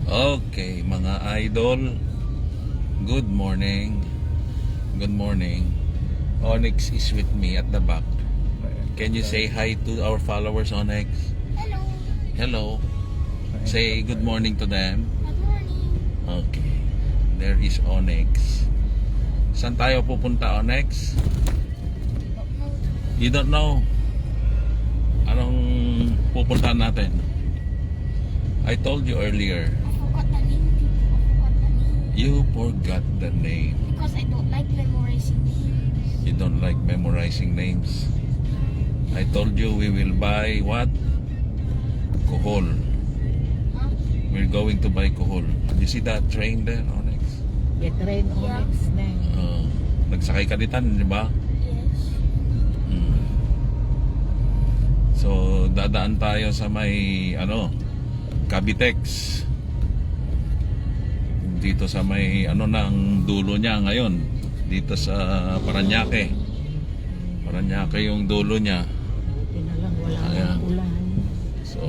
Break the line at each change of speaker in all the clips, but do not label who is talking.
Okay, mga idol. Good morning. Good morning. Onyx is with me at the back. Can you say hi to our followers, Onyx?
Hello.
Hello. Say good morning to them.
Good morning.
Okay. There is Onyx. Saan tayo pupunta, Onyx? You don't know? Anong pupuntahan natin? I told you earlier.
I forgot the name, people. I forgot the name.
You forgot the name.
Because I don't like memorizing names.
You don't like memorizing names. I told you we will buy what? Kohol.
Huh?
We're going to buy kohol. You see that train there, Onyx?
Yeah, train Onyx na.
Nagsakay ka ditan, di ba?
Yes.
So, dadaan tayo sa may, Cavitex. Dito sa may, ng dulo niya ngayon. Dito sa Parañaque. Parañaque yung dulo niya.
Buti na lang, wala
Ayan.
nang ulan.
So,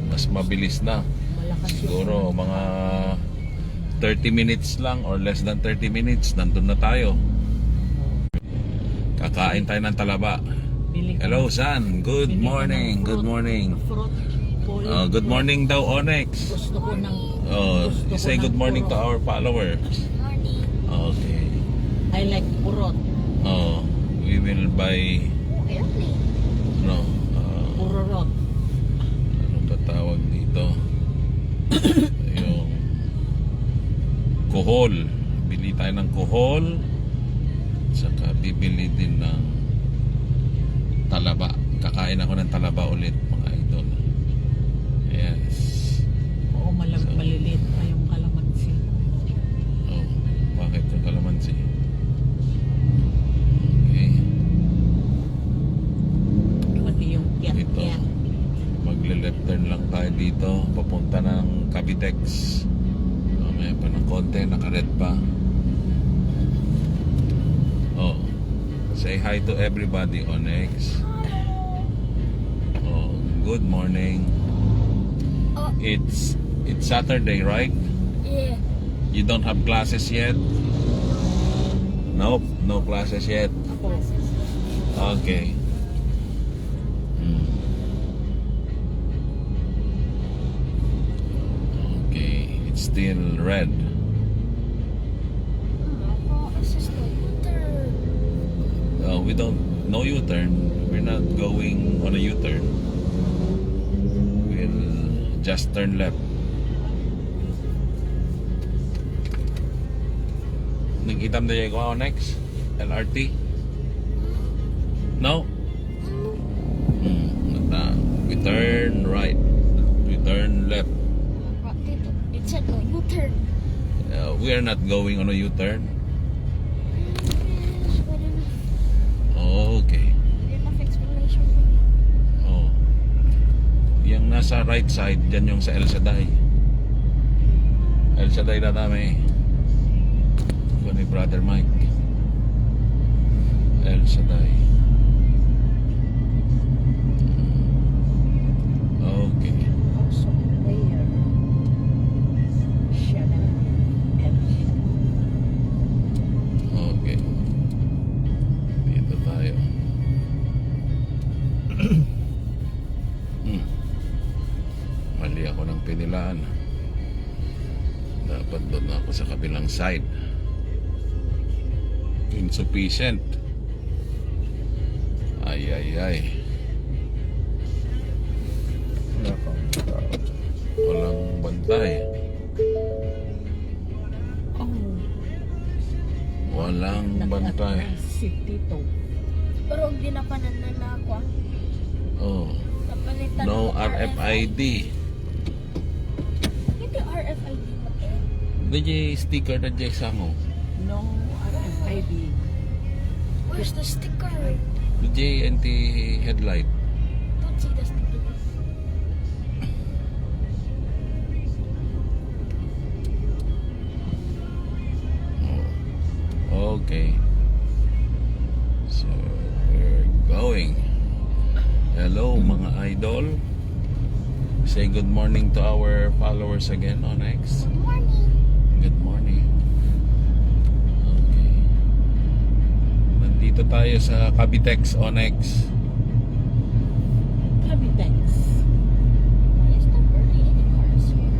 mas mabilis na.
Malakas yung
Siguro
ulan.
mga 30 minutes lang or less than 30 minutes nandun na tayo. Kakain tayo ng talaba.
Bili ka
Hello,
ng-
San. Good
bili ka ng
morning. Good
fruit.
morning.
Fruit. Polo.
Good morning daw, Onyx.
Gusto ko ng...
You say good morning to our followers.
Good morning.
Okay.
I like purot.
We will buy
Airplane.
Purorot.
ano ba tawag dito? Yung kohol. Bili tayo ng kohol. Saka bibili din ng talaba. Kakain ako ng talaba ulit, mga idol. Yes.
Oo, maliliit pa yung kalamansi.
Oh, bakit yung kalamansi? Okay.
Pati yung
Ito.
kiat-kiat.
Magle-left turn lang tayo dito. Papunta ng Cavitex. May pa ng konti. Naka-red pa. Oh. Say hi to everybody, Onyx. Oh, good morning.
Oh,
It's Saturday, right?
yeah.
You don't have classes yet? Nope, no classes yet.
Ako,
Okay. Okay, it's still red.
This is the U-turn.
We don't no U-turn. We're not going on a U-turn. We'll just turn left. Nagkitam na ko next LRT? No? We turn right. We turn left.
But it said no U-turn.
We are not going on a U-turn.
Yes, good enough.
Okay.
Good enough explanation for me.
Oh. Yung nasa right side, dyan yung sa El Shaddai. El Shaddai na dami. Ito ni Brother Mike. El Shaddai. Okay.
also player. Siya na.
Okay. Dito tayo. Mali ako ng pinilaan. Dapat doon ako sa kabilang side. Insufficient. Ay. Walang bantay.
Oh,
Walang bantay.
si Tito.
Pero hindi na pananan na ako.
Oh.
Napalitan
No
ako
RFID.
Hindi RFID ba eh?
DJ sticker na Jay Sango.
No RFID.
Where's the sticker?
DJ anti-headlight.
Don't see the sticker.
Okay. So, we're going. Hello mga idol. Say good morning to our followers again, Onyx.
Good morning.
Good morning. Okay. Nandito tayo sa Cavitex, Onyx.
Cavitex.
Is there barely any cars here?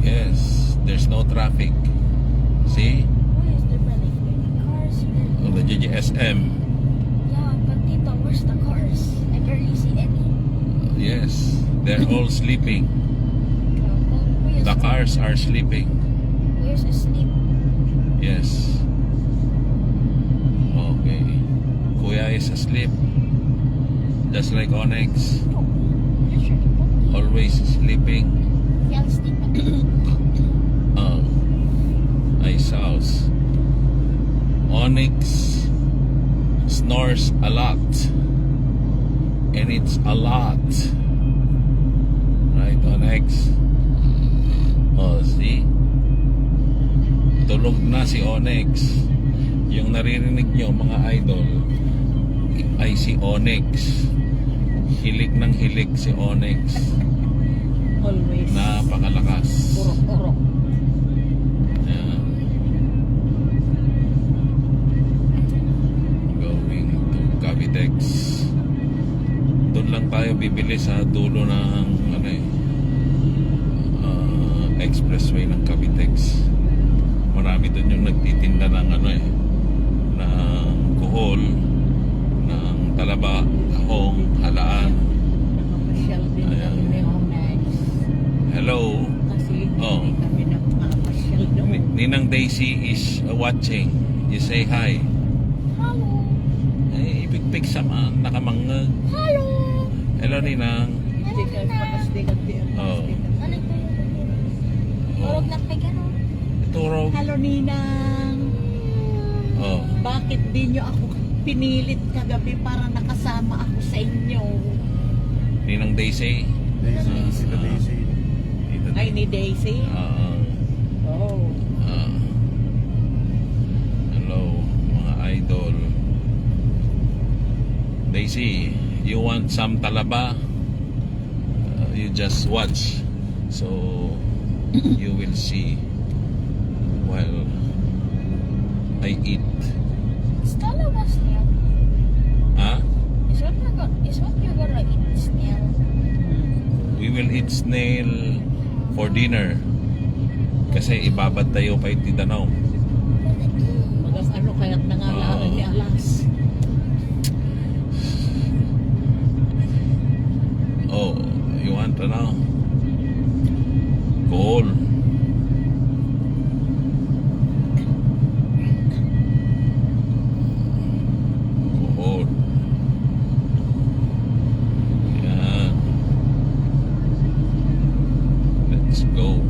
Yes, there's no traffic. See?
Why is there barely any cars here?
Oh, the GGSM.
Yeah, but Tita, where's the cars? I barely see any.
Yes, they're all sleeping. The cars are sleeping.
Where's asleep?
Yes. Okay. Kuya is asleep. Just like Onyx.
No, just really
Always sleeping.
fell asleep again.
Ice house. Onyx snores a lot. And it's a lot. Right, Onyx? Oh, see? Tulog na si Onyx. Yung naririnig nyo, mga idol, ay si Onyx. Hilik ng hilik si Onyx.
Always.
Napakalakas.
Urok-urok.
Ayan. Going to Cavitex. Doon lang tayo bibili sa dulo ng ano expressway ng Cavitex. Marami doon yung nagtitinda ng ng kuhol, ng talaba, tahong, halaan.
Nakapasyal din
Ayan.
kami ni Onyx.
Hello.
Kasi
Oh.
hindi kami nakapasyal doon.
Ninang Daisy is watching. You say hi.
Hello.
Eh, ipikpik sa nakamangag.
Hello.
Hello, Ninang.
Hindi ka pakasdigan din.
Oh.
Ano ito yung
Oh.
Turog na pa gano'n?
Turog.
Hello, Ninang.
Oh.
Bakit di nyo ako pinilit kagabi para nakasama ako sa inyo?
Ninang Daisy.
Daisy, Tita
Ah.
Daisy.
Ito.
Ay, ni Daisy? Oh.
Hello, mga idol. Daisy, you want some talaba? You just watch. So, you will see while I eat.
Stella was snail.
Huh?
Is what you're gonna eat snail?
We will eat snail for dinner. Kasi ibabad tayo kay Titanaw.
Magas ano kaya't nangalaan ni Alas?
Oh, you want Cool. Cool. Yan. Let's go.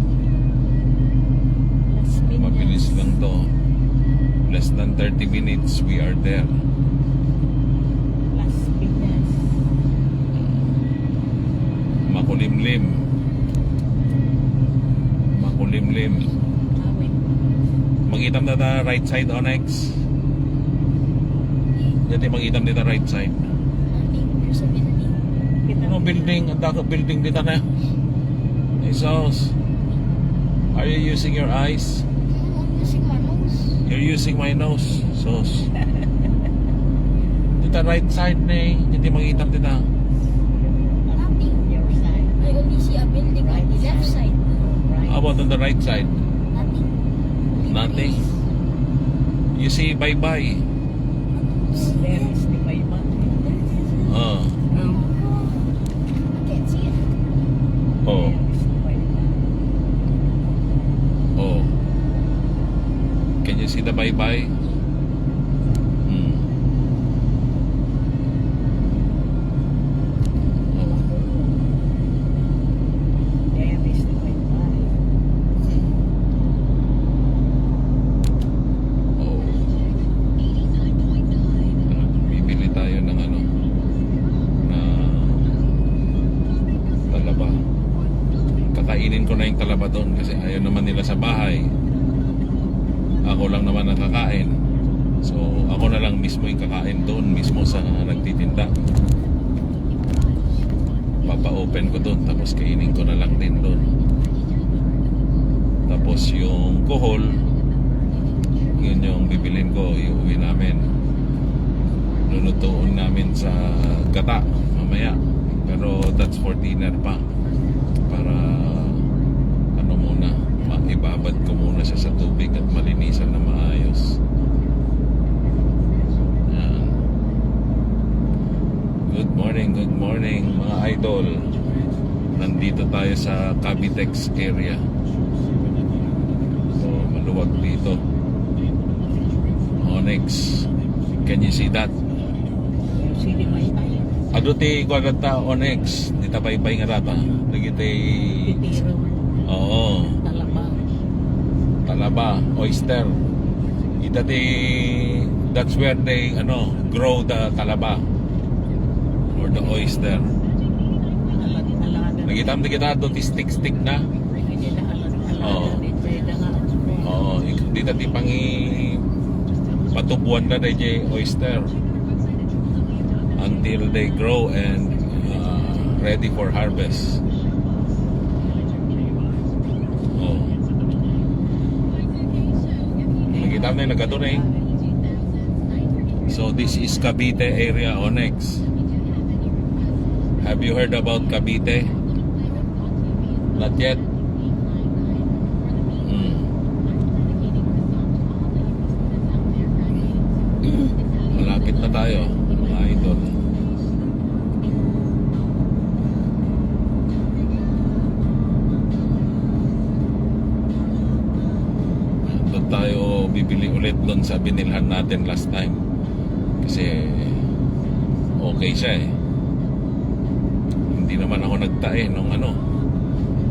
Las Piñas.
Mabilis lang to. Less than 30 minutes, we are there.
Las Piñas.
Makulimlim. Makulimlim.
Awit.
Mag-itam na ta right side, Onyx. Dati mag-itam dito right side.
Nothing. There's a building.
Kita
Ano building? Ang dako building dito na. Hey, Sos. Are you using your eyes?
I'm using my nose.
You're using my nose, Sos. Dito right side na eh. Hindi mag-itam dito.
Nothing.
your side.
I only see a building on the left side.
Right.
How about on the right side?
Nothing.
Nothing. You see bye-bye.
There is the Bayman.
Oh.
I can't see it.
Oh.
There is the Bayman.
Oh. Can you see the bye-bye? Hmm. Oh.
There is the Bayman.
Oh. Bibili tayo ng na talaba. Kakainin ko na yung talaba doon kasi ayaw naman nila sa bahay. Ako lang naman ang kakain. So, ako na lang mismo yung kakain doon mismo sa nagtitinda. papa-open ko doon, tapos kainin ko na lang din doon. Tapos yung kohol, yun yung bibilin ko, iuwi namin. Lulutuin namin sa gata mamaya, pero that's for dinner pa, para ano muna, ibabad ko muna siya sa tubig at malinisan na maayos. Yan. Good morning mga idol. Nandito tayo sa Cavitex area. So maluwag dito. Onyx, can you see that?
Sige, may tayo.
Aduti ko agad ta Onyx, di ta baybay nga rata. Nagiti,
Pitiro.
oo, talaba, oyster. Itati, that's where they grow the talaba or the oyster. Nagitam di kita doon stick na. Oo. Oo, di tati pangi patubuan na DJ oyster until they grow and ready for harvest. Oh. Nakita mo na yung nagatunay. So this is Cavite area, Onyx. Have you heard about Cavite? Not yet. Malapit na tayo, mga idol. Doon tayo bibili ulit doon sa binilhan natin last time. Kasi okay siya eh. Hindi naman ako nagtae nung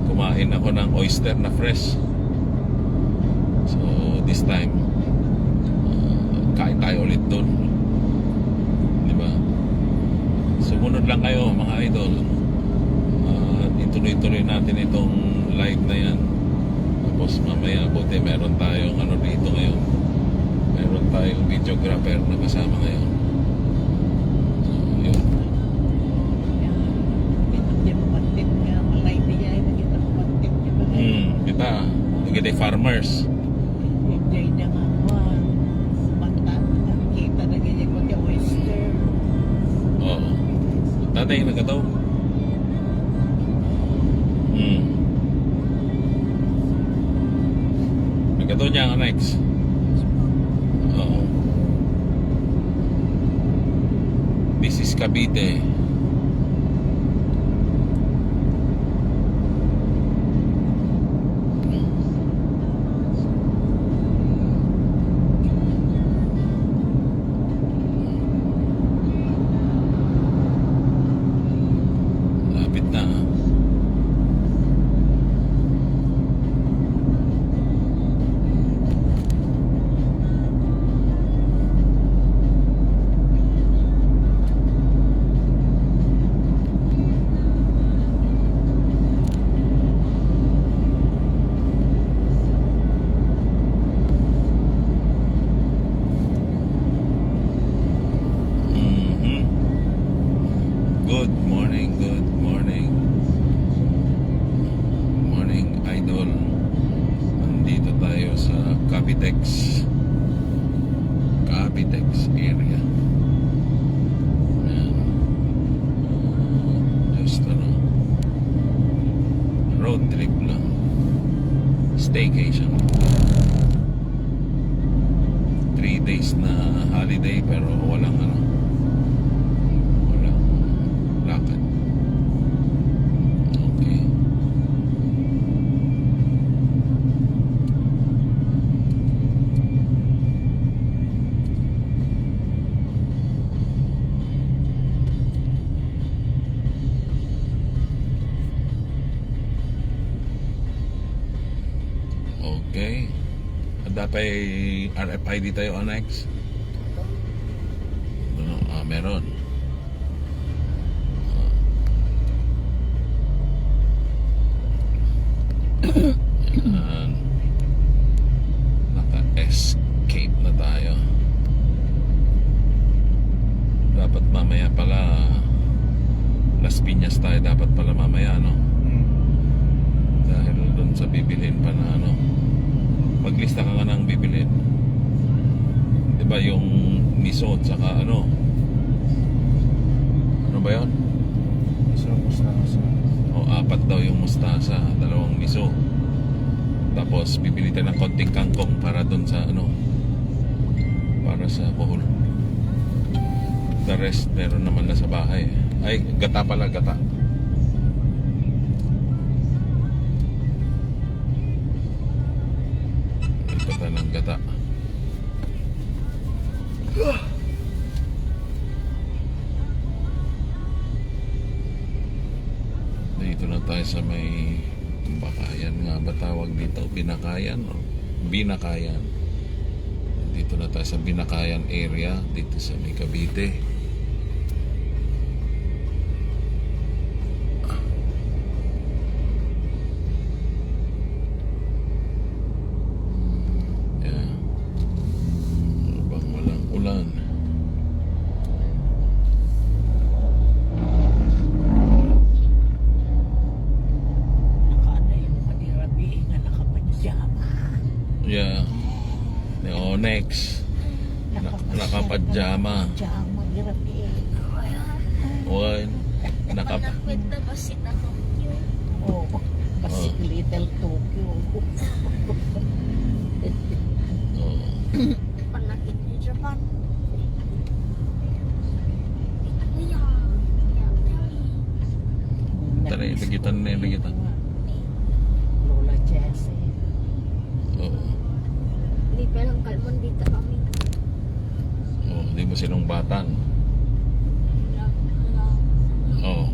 kumain ako ng oyster na fresh. So this time kain tayo ulit doon. Diba? Sumunod lang kayo mga idol. Ituloy-tuloy natin itong live na yan. Tapos mamaya buti meron tayong dito ngayon. Meron tayong videographer na kasama ngayon. So yun. Kita naging farmers. Oo. Tatay nagkataw. Nagkataw niya ang next. Oo. This is Cavite. Lapit na. Good morning, morning idol. Nandito tayo sa Cavitex area. Ayan. Just road trip lang, staycation. 3 days na holiday pero walang lakad. Okay. Okay. Dapat RFID tayo, Onyx. Meron. Yan. Naka-escape na tayo. Dapat mamaya pala Las Piñas tayo dapat pala mamaya, no? Dahil doon sa bibilin pa na ano. Maglista ka nga ng bibilin. Diba yung miso at saka ano? Ano ba yun?
Isa mustasa.
O 4 daw yung mustasa, 2 miso. Tapos bibili tayo ng konting kangkong para doon sa ano, para sa kuhol. The rest meron naman na sa bahay. Ay, gata pala, gata. Gata ng gata. Dito na tayo sa may Bakayan nga ba tawag dito? Binakayan o Binakayan. Dito na tayo sa Binakayan area, dito sa may Cavite. Yeah. Habang walang ulan.
Nakaano yung madirabi nga nakapadyama.
Yeah. Ni Onyx. Nakapadyama.
Padyama, dirabi.
One. Nakap
Panakwit na ba si Tokyo?
Oh, kasi Little Tokyo.
oh.
Panakit ni Japan. Kuya.
Tara, ilagitan na, ilagitan.
Lola Jessie.
Oo.
Hindi pa lang kalmon dito kami.
Oh, di mo sinong batan.
Lang, lang.
Oo.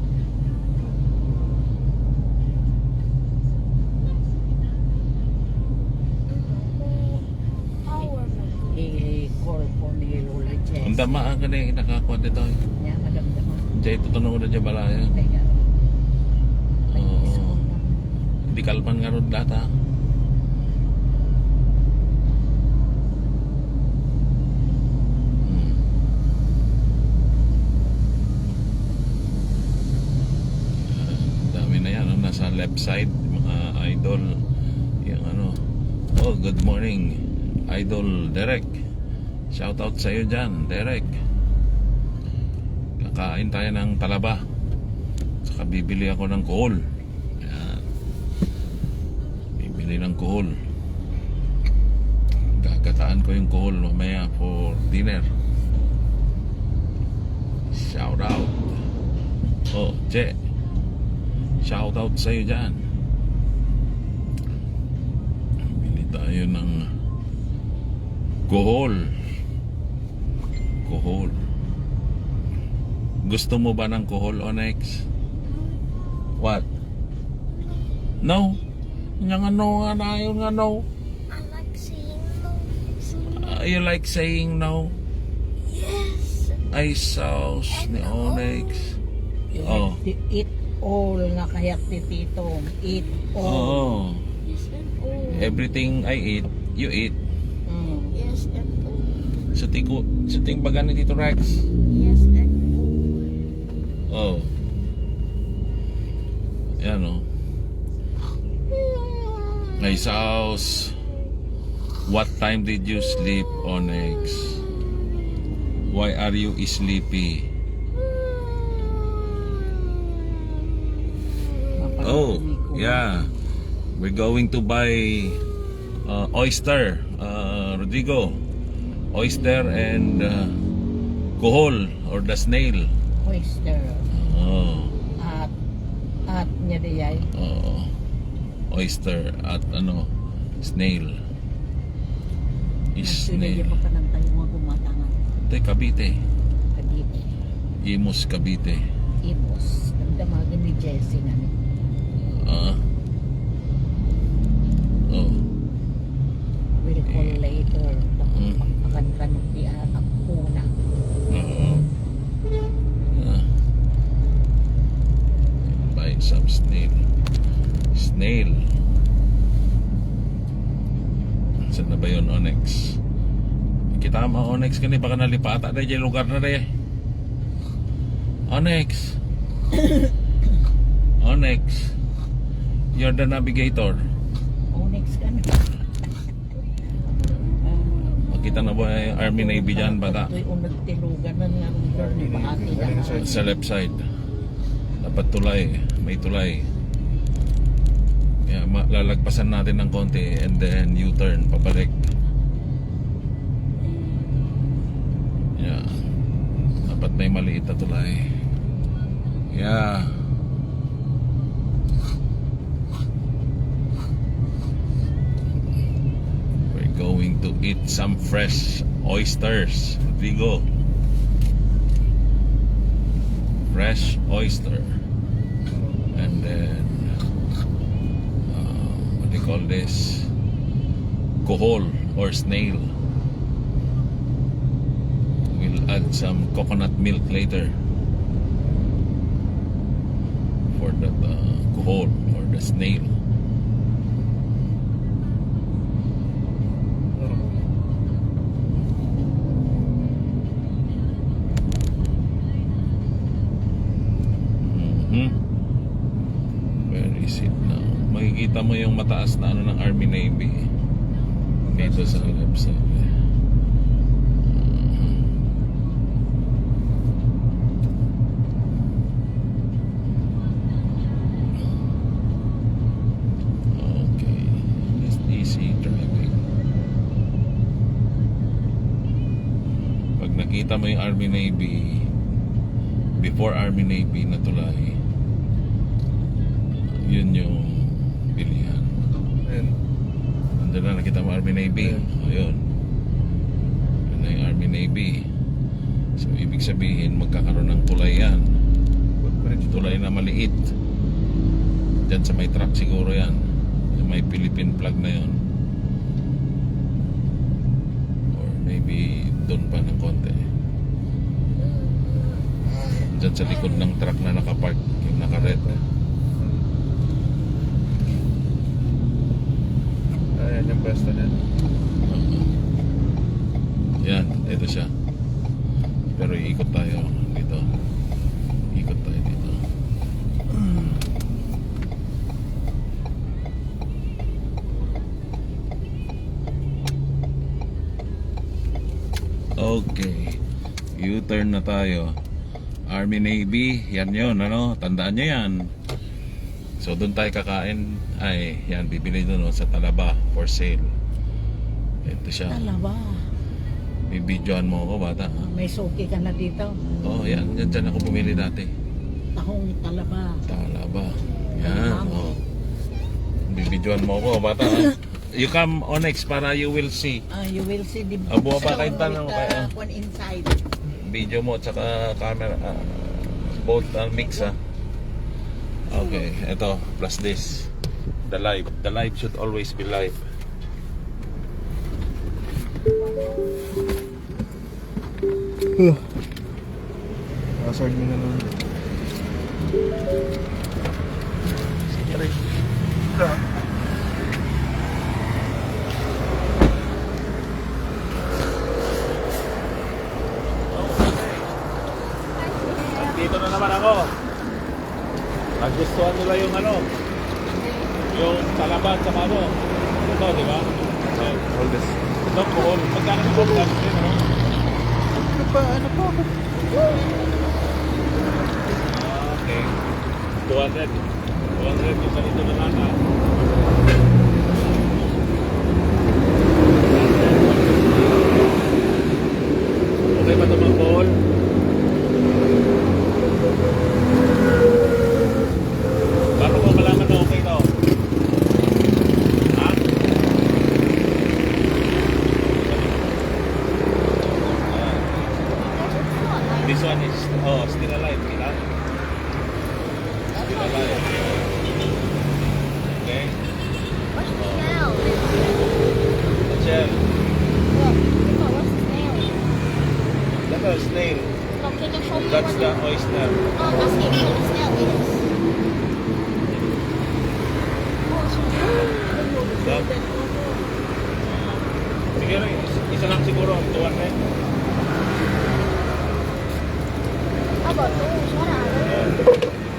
Power man.
I-call po ni Lola Jessie.
Ang damaan ka na yung nakakuha dito.
Niya, madamdaman.
Diyan ito tanong na dyan balaya.
Kaya,
Oo. Di kalpan nga ron lahat ha. Hmm. Dami na yan, no? Nasa left side, mga idol. Yung ano. Oh, good morning, Idol Derek. Shout out sa iyo dyan, Derek. Kakain tayo ng talaba. Saka bibili ako ng kohol. Ayan. Bibili ng kohol. Gagataan ko yung kohol mamaya for dinner. Shout out. Oh, Che. Shout out sa iyo dyan. Bili tayo ng kohol. Kohol. Gusto mo ba ng kohol, Onyx? What? No? Yung ano nga na, yung ano?
I like saying no.
You like saying no?
Yes.
Ay, sauce ni Onyx. Oh.
eat all nga kaya tito. Eat all.
Oo.
Yes and oh.
Everything I eat, you eat.
Mm.
Yes and oh.
Sa ting baga ni Tito Rex.
Yes and
Oh. Yan oh.
oh.
Ay, sauce. What time did you sleep, Onyx? Why are you sleepy? Oh, yeah. We're going to buy oyster, Rodrigo. Oyster and kohol or the snail.
Oyster.
Oh,
At niya diyay.
oh. Oyster at ano, snail.
Nagsinadya
Snail.
pa ng tayo mga gumatangan.
Ito Cavite.
Kadito.
Imus Cavite.
Ipos. Damdamagan ni Jessie na ni.
Ah. Oh.
We'll call later.
Mm.
Pagpakankanok di ang una.
Oo. Ah. Buy some snail. Snail. Saan na ba yun, Onyx? Kita mo, Onyx, kani baka nalipata na dyan lugar na rin. Onyx. Onyx, you're the navigator.
Onyx ka na.
Makita na ba yung Army Navy dyan, bata?
Ito'y nagtilugan na nga ng Army Navy.
Sa left side. Dapat tulay. May tulay. Kaya lalagpasan natin ng konti and then U-turn, pabalik. Yeah. Dapat may maliit na tulay. Yeah. We're going to eat some fresh oysters. Vigo. Fresh oyster. And then what do you call this? Kohol or snail. We'll add some coconut milk later for the kohol or the snail. Where is it now? Makikita mo yung mataas na ano ng Army Navy dito sa left side. Okay, just easy driving. Pag nakita mo yung Army Navy, before Army Navy na tulay, yun yung bilihan.
And
Andun na, nakita mo Army Navy. Ayun. Yun na yung Army Navy. So ibig sabihin magkakaroon ng tulay yan.
footbridge.
Tulay na maliit. Diyan sa may truck siguro yan. Yung may Philippine flag na yun. Or maybe doon pa ng konti. Diyan sa likod ng truck na nakapark, yung naka-red.
Ayan yung pwesto niya.
Yan, ito siya. Pero iikot tayo dito. Ikot tayo dito. Okay. U-turn na tayo. Army Navy, yan yun, ano? Tandaan nyo yan. So doon tayo kakain. Ay, yan, bibili doon sa Talaba for sale. Ito siya.
Talaba.
Bibidyoan mo ako, bata.
May suki ka na dito.
Oh, yan. Dyan ako bumili dati.
Tahong talaba.
Talaba. Yan.
Ma'am.
Oh. Bibidyoan mo ako, bata. You come Onyx para you will see.
You will see the
Buha pa kayo tanong kaya.
one inside.
Video mo at saka camera. Both mix, ha. Okay, ito. Plus this. The live. The live should always be live.
Hazard mo na lang. Sige rin.
Dito na naman ako. Nagustuhan nila yung ano, yung talabat sa ano. Ito, di ba?
All this.
Ito, kuhol. Magkano yung kuhol? Ano?
Ano pa ako?
Okay. 200. 200 yung ganito na lata. Okay ba ito mga kuhol? Paano mo malaman na okay to? Ha? This one is still alive, di ba? Still alive. Okay.
What's the smell?
The shell.
Look, what's the smell?
That's a snail.
No, can you show me
That's
what
the
the...
oyster.
No, I'm asking what the smell is. Oh, so
That. Siguro, isa lang siguro. 200.
how about those? What are those?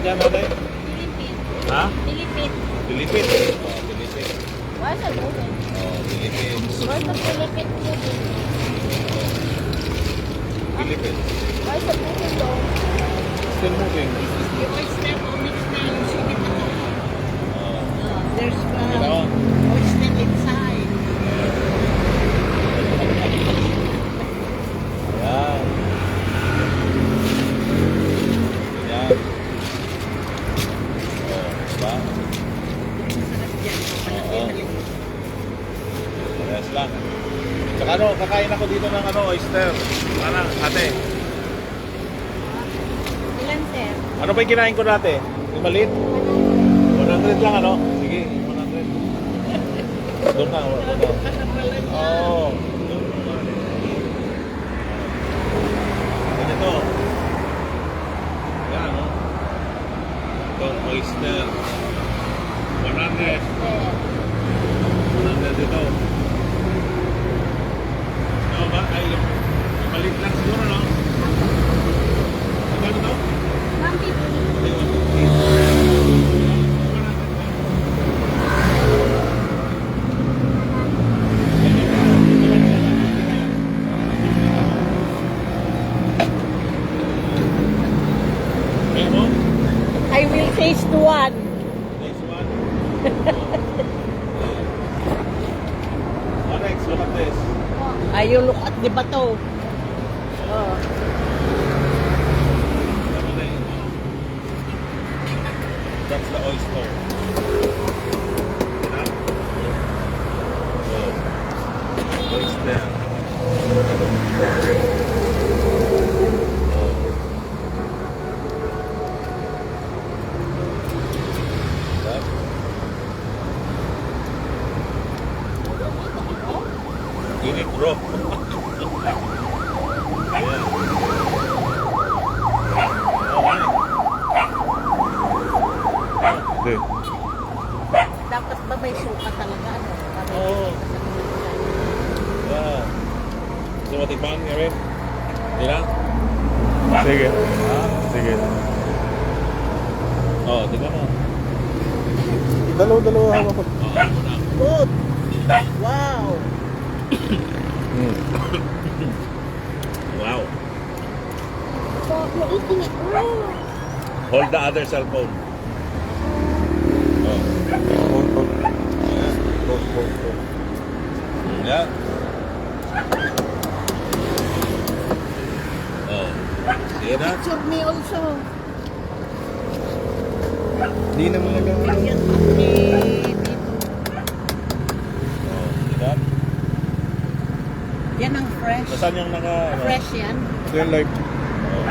dyan, ate?
Philippine.
Ha?
Philippine.
Pilipit. Oh, Pilipit.
Why is it moving?
Oh, Pilipit.
Why is the Philippine moving?
Pilipit.
Why is it moving though?
Still moving.
This is the oyster onyx na yung sinipatan.
Oh.
There's
Ito.
oyster inside.
Ayan. Ayan. Oh, diba?
Masarap yan.
Oo. Parehas lang. Tsaka ano, kakain ako dito ng ano, oyster. Ano, ate?
Ilan sir?
Ano ba yung kinain ko dati? Yung maliit? 100 lang ano? Sige, 100. Doon na, doon na.
Ka na pala niya.
Oo. Ganito. Yan, no? Itong oyster. 100. 100 dito. Ano ba? Ay, yung maliit lang siguro, no? Ano to?
Mami.
Ay, 150. Ayan mo?
I will taste one.
Next one. Alex, look at this.
You look at the bato. Oh.
That's the oyster. Oh. Oyster. Ini bro. Ayan.
Hindi.
Dapat ba may suka talaga? Ano?
Oo. Yeah. Gusto mo tikman, Erin? Hindi na?
Sige. Sige.
Oo, tikman mo.
Dalawa hawak ko.
Oo, ako na.
Good. Wow.
Wow.
So you're eating it raw.
Hold the other cell phone. Oh.
Hold, hold.
Ayan.
Hold, hold, hold.
Yan. Oh. See that?
Picture me also.
Di naman nagawin.
Yan ako dito.
Oh, see that?
Yan ang fresh.
Saan yung naka... ano?
Fresh yan.
Ito yung live.
Oh.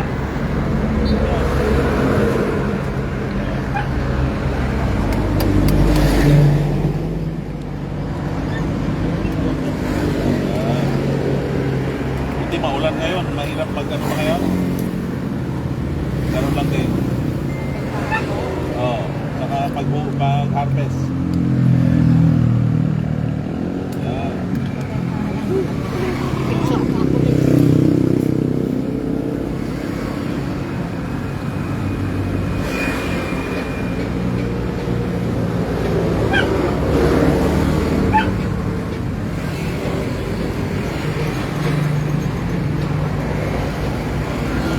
Hindi maulan ngayon. Mahirap mag ano ba ngayon? Ganun lang din. Oo. Saka pag-harvest. Yan.
Picture mo ako dito.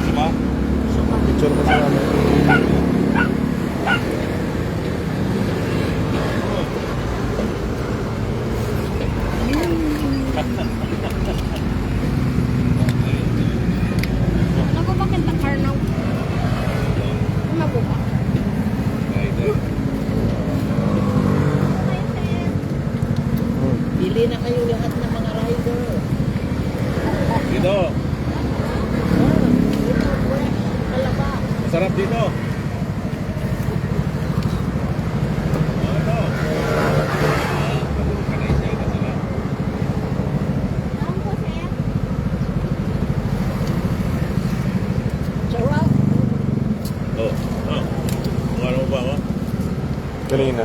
Diba?
Picture mo sa amin.
Nago ba kanta car now? Nago ba?
Bili na kayo lahat ng mga rider.
Dito.
Ito, fresh. Kalaba.
Masarap dito. Ano? Kanay-shay na sila.
Nago po sir.
Sarap.
Oh. Oh. Kung ano ba ako?
Kanina.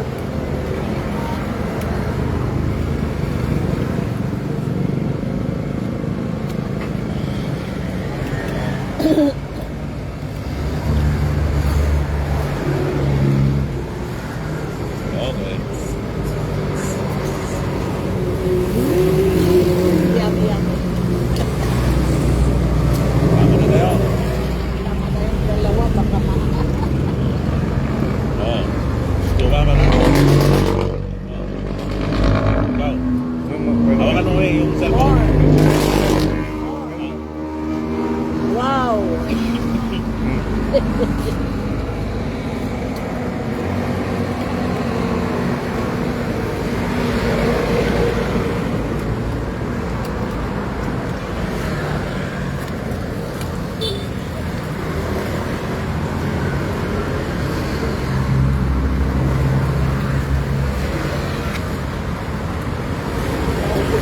Gusto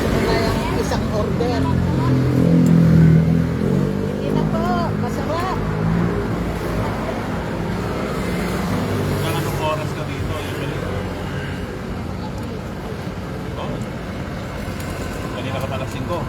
ko na yung isang order.
Hindi na po. Masarap.
Anong oras ka dito usually? Oh. Kanina ka pa alas 5.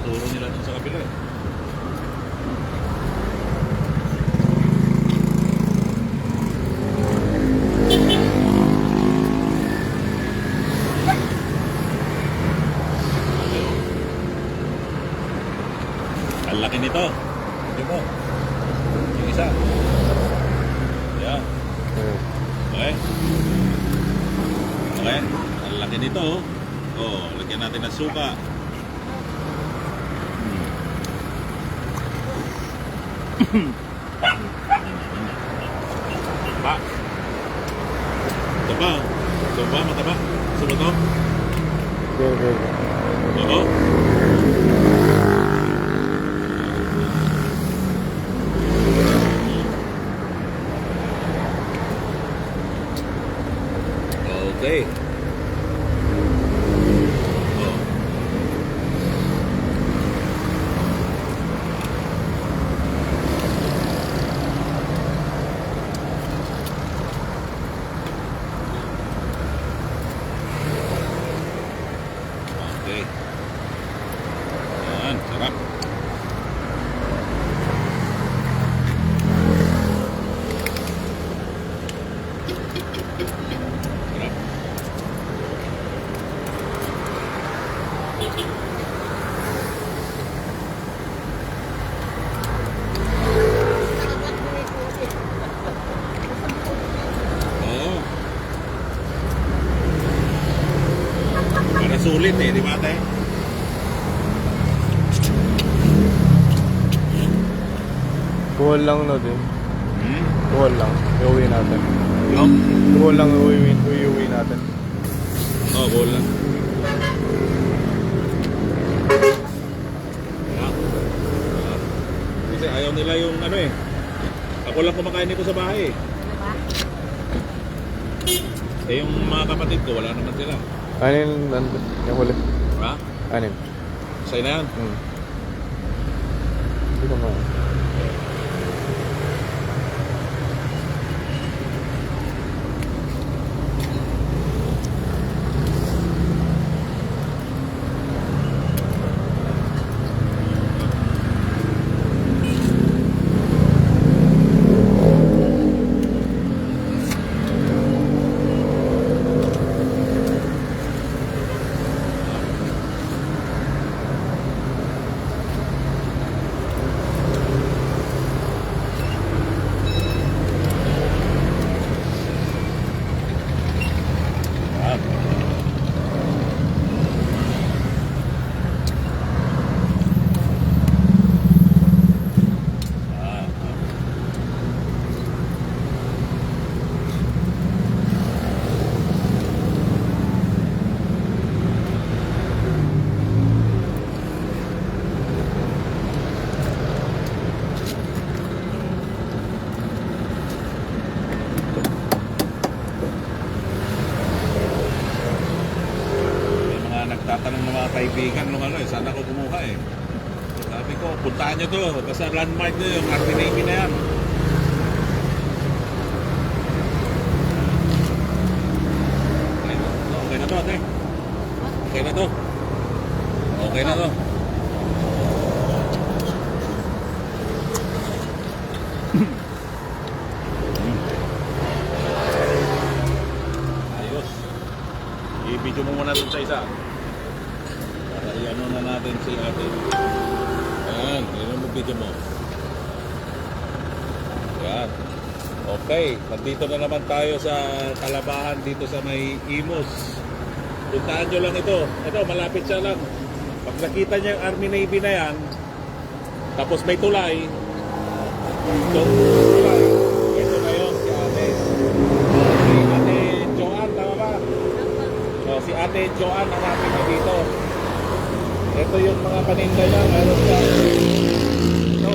Turo nila dun sa kabila eh. Ang laki nito. Di mo. Yung isa. Yan. Okay. Okay. Ang laki nito. Oh, lagyan natin ng suka. Ba. Taba. Taba, mataba. Sumo to.
Okay.
Oo. Okay. Oh. Okay. Yan, sarap. Sarap. Oo. Para sulit eh, di ba ate?
Kuhol lang no din.
Hmm?
Kuhol lang. Iuwi natin.
Yung?
Kuhol lang iuwi natin.
Oo, goal lang. Ah. Ah. Kasi ayaw nila yung ano eh. Ako lang kumakain nito sa bahay eh.
Diba?
Eh yung mga kapatid ko, wala naman sila.
Anin, yung huli.
Ha?
Anin.
Sa'yo na yan?
Hindi naman.
Tatanong ng mga kaibigan nung ano eh, saan ako kumuha eh. Sabi ko, puntaan nyo to. Tapos ang landmark nyo, yung Army Navy na yan. Okay na to, ate. Okay na to. Okay na to. natin si ate. Ayan, yun mo video mo. Ayan. Okay, nandito na naman tayo sa Kalabahan dito sa may Imus. Puntaan nyo lang ito. Ito, malapit siya lang. Pag nakita niyo yung Army Navy na yan, tapos may tulay, ito, tulay. Ito na yun, si ate. Si ate Joanne, tama ba? So, si ate Joanne, hanapin niyo dito. Ito yung mga paninda niya. Meron siya. Ito.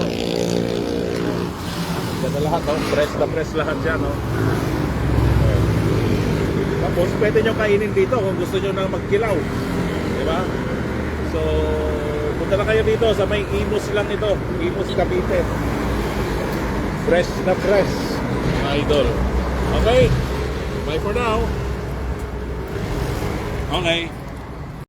Ito na lahat, no? Press na press lahat siya, no? Tapos, pwede nyo kainin dito kung gusto nyo na magkilaw. Diba? So, punta na kayo dito sa may Imus lang ito. Imus, Cavite. Fresh na fresh, mga idol. Okay. Bye for now. Okay.